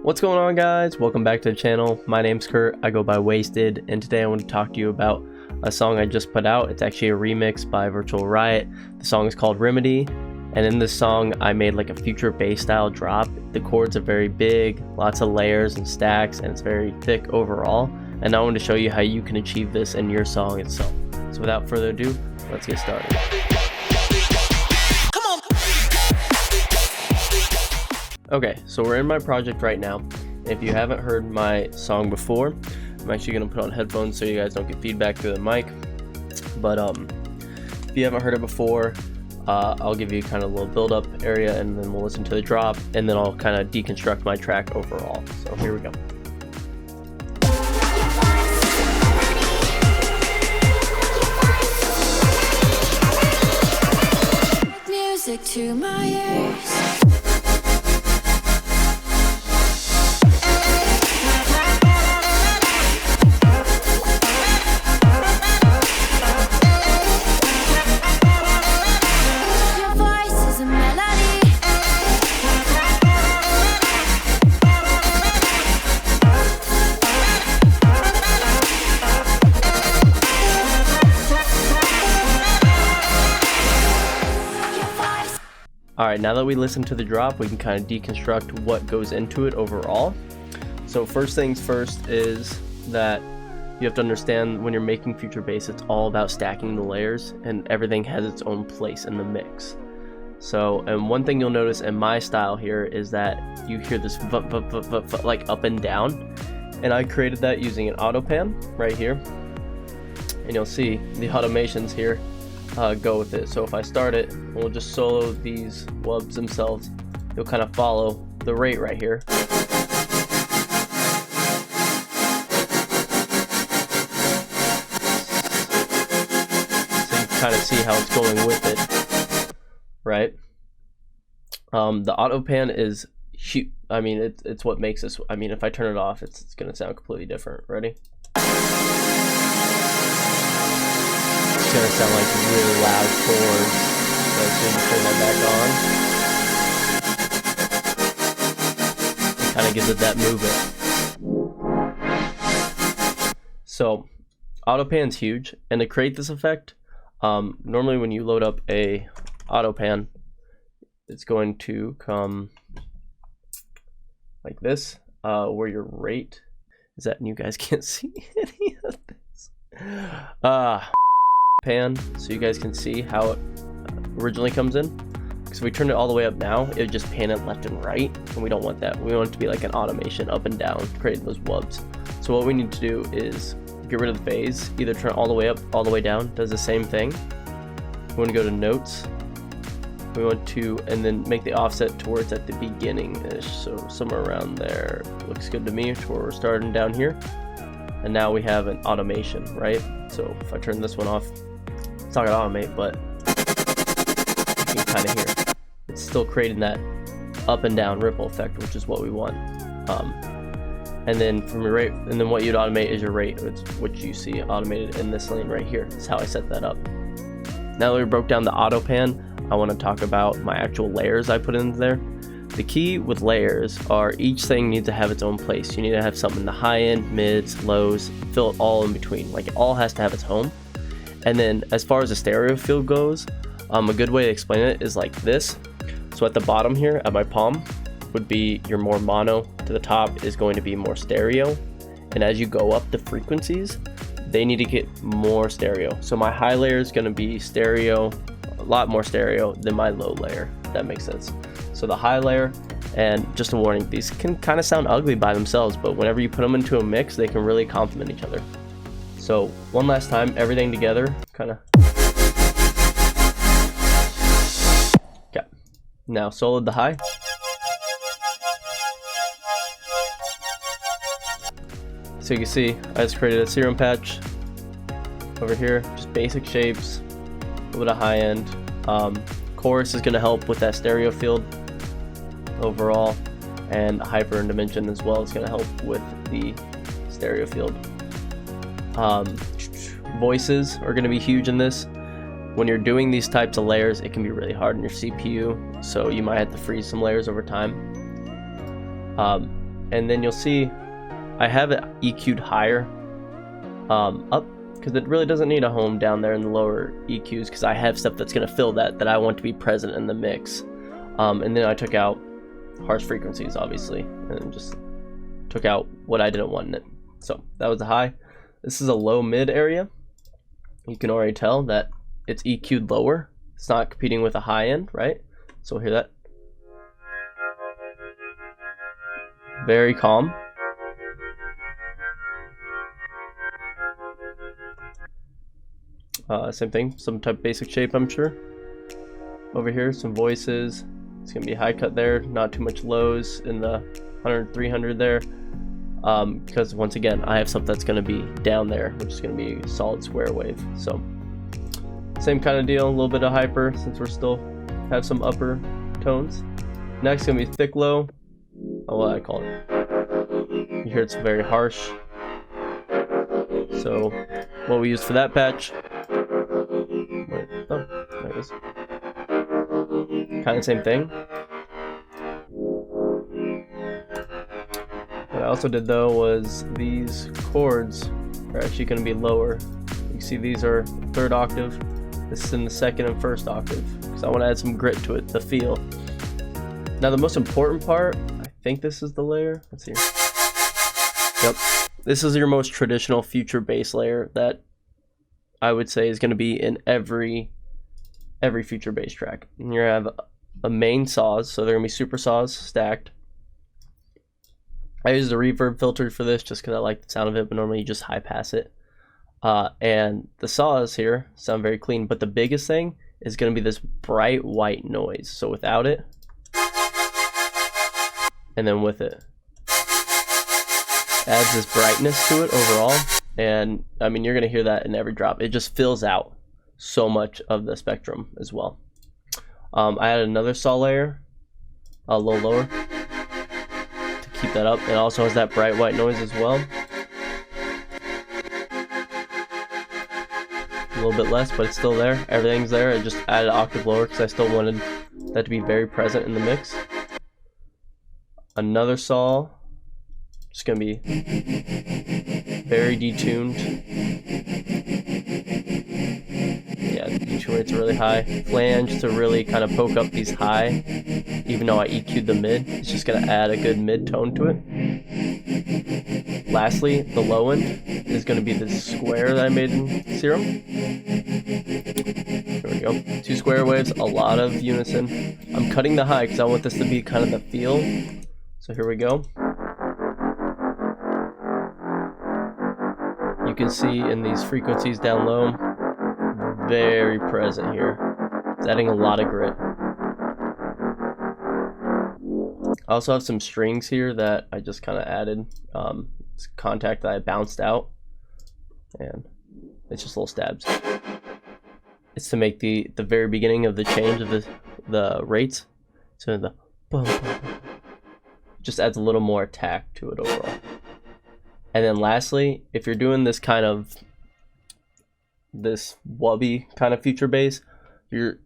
What's going on, guys? Welcome back to the channel. My name's Kurt. I go by Wheysted, and today I want to talk to you about a song I just put out. It's actually a remix by Virtual Riot. The song is called Remedy, and in this song I made like a future bass style drop. The chords are very big, lots of layers and stacks, and it's very thick overall. And I want to show you how you can achieve this in your song itself. So without further ado, let's get started. Okay, so we're in my project right now. If you haven't heard my song before, I'm actually going to put on headphones so you guys don't get feedback through the mic. But if you haven't heard it before, I'll give you kind of a little build-up area, and then we'll listen to the drop, and then I'll kind of deconstruct my track overall. So here we go. Music to my ears. Alright, now that we listen to the drop, we can kind of deconstruct what goes into it overall. So first things first is that you have to understand when you're making future bass, it's all about stacking the layers, and everything has its own place in the mix. So, and one thing you'll notice in my style here is that you hear this like up and down, and I created that using an auto pan right here, and you'll see the automations here go with it. So if I start it, we'll just solo these wubs themselves. You'll kind of follow the rate right here. So you can kind of see how it's going with it, right? The auto pan is huge. I mean, it's what makes this. I mean, if I turn it off, it's gonna sound completely different. Ready? It's gonna sound like really loud chords. So as soon as you turn that back on, it kind of gives it that movement. So auto pan's huge, and to create this effect, normally when you load up a auto pan, it's going to come like this, where your rate is that, and you guys can't see any of this. Pan, so you guys can see how it originally comes in. So if we turn it all the way up now, it would just pan it left and right, and we don't want that. We want it to be like an automation up and down, creating those wubs. So what we need to do is get rid of the phase, either turn it all the way up, all the way down, does the same thing. We want to go to notes. We want to, and then make the offset to where it's at the beginning-ish, so somewhere around there. Looks good to me, to where we're starting down here. And now we have an automation, right? So if I turn this one off, it's not gonna automate, but you can kind of hear it. It's still creating that up and down ripple effect, which is what we want. And then from your rate, and then what you'd automate is your rate, which you see automated in this lane right here. That's how I set that up. Now that we broke down the auto pan, I want to talk about my actual layers I put in there. The key with layers are each thing needs to have its own place. You need to have something in the high end, mids, lows, fill it all in between. Like, it all has to have its home. And then as far as the stereo field goes, a good way to explain it is like this. So at the bottom here, at my palm, would be your more mono. To the top is going to be more stereo. And as you go up the frequencies, they need to get more stereo. So my high layer is going to be stereo, a lot more stereo than my low layer, if that makes sense. So the high layer, and just a warning, these can kind of sound ugly by themselves, but whenever you put them into a mix, they can really complement each other. So one last time, everything together, kind of. Okay, now soloed the high. So you can see, I just created a serum patch over here, just basic shapes, a little bit of high end. Chorus is going to help with that stereo field overall, and hyper and dimension as well is going to help with the stereo field. Voices are going to be huge in this. When you're doing these types of layers, it can be really hard on your CPU, so you might have to freeze some layers over time. and then you'll see I have it EQ'd higher up, because it really doesn't need a home down there in the lower EQs, because I have stuff that's going to fill that I want to be present in the mix. And then I took out harsh frequencies, obviously, and just took out what I didn't want in it. So that was the high. This is a low mid area. You can already tell that it's EQ'd lower. It's not competing with a high end, right? So we'll hear that. Very calm. Same thing, some type of basic shape, I'm sure. Over here, some voices. It's gonna be a high cut there, not too much lows in the 100, 300 there. Because once again, I have stuff that's gonna be down there, which is gonna be a solid square wave. So same kind of deal, a little bit of hyper since we're still have some upper tones. Next gonna be thick low. Oh, what I call it. You hear it's very harsh. So what we use for that patch. Wait, oh, there it is. Kind of same thing. What I also did though was these chords are actually going to be lower. You can see these are 3rd octave. This is in the 2nd and 1st octave because I want to add some grit to it, the feel. Now the most important part, I think this is the layer. Let's see. Yep. This is your most traditional future bass layer that I would say is going to be in every future bass track. And you're going to have a main saws, so they're going to be super saws stacked. I used a reverb filter for this just because I like the sound of it, but normally you just high pass it. And the saws here sound very clean, but the biggest thing is going to be this bright white noise. So without it, and then with it, adds this brightness to it overall. And I mean, you're going to hear that in every drop. It just fills out so much of the spectrum as well. I added another saw layer, a little lower, to keep that up. It also has that bright white noise as well. A little bit less, but it's still there. Everything's there. I just added an octave lower because I still wanted that to be very present in the mix. Another saw. It's going to be very detuned. Yeah, the detune rate's really high. Flange to really kind of poke up these high. Even though I EQ'd the mid, it's just going to add a good mid tone to it. Lastly, the low end is going to be this square that I made in Serum. There we go. 2 square waves, a lot of unison. I'm cutting the high because I want this to be kind of the feel. So here we go. You can see in these frequencies down low, very present here. It's adding a lot of grit. I also have some strings here that I just kind of added. It's contact that I bounced out, and it's just little stabs. It's to make the very beginning of the change of the rates. So the boom, boom, boom. Just adds a little more attack to it overall. And then lastly, if you're doing this kind of this wubby kind of future bass, your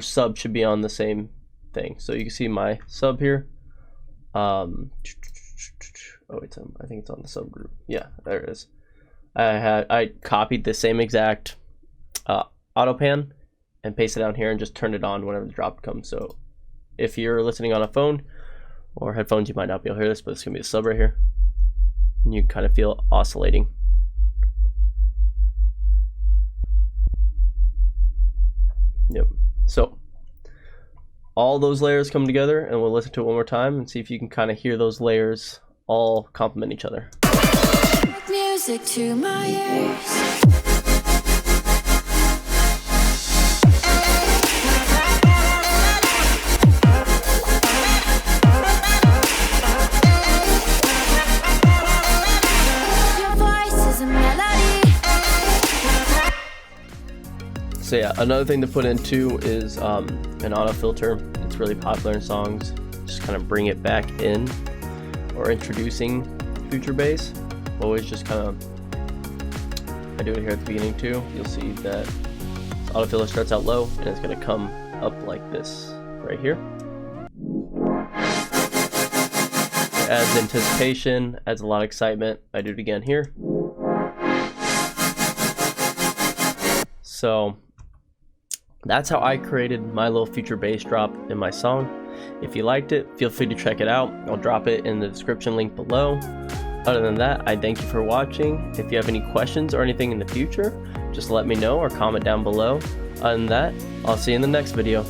sub should be on the same thing. So you can see my sub here. Oh, it's I think it's on the subgroup. Yeah, there it is. I copied the same exact auto pan and pasted it down here and just turned it on whenever the drop comes. So if you're listening on a phone or headphones, you might not be able to hear this, but it's gonna be a sub right here. And you kind of feel oscillating. Yep. So all those layers come together, and we'll listen to it one more time and see if you can kind of hear those layers all complement each other. Music to my ears. So yeah, another thing to put in too is an auto filter. It's really popular in songs. Just kind of bring it back in, or introducing future bass. Always just kind of, I do it here at the beginning too. You'll see that this auto filter starts out low and it's going to come up like this right here. adds anticipation, adds a lot of excitement. I do it again here. So that's how I created my little future bass drop in my song. If you liked it, feel free to check it out. I'll drop it in the description link below. Other than that, I thank you for watching. If you have any questions or anything in the future, just let me know or comment down below. Other than that, I'll see you in the next video.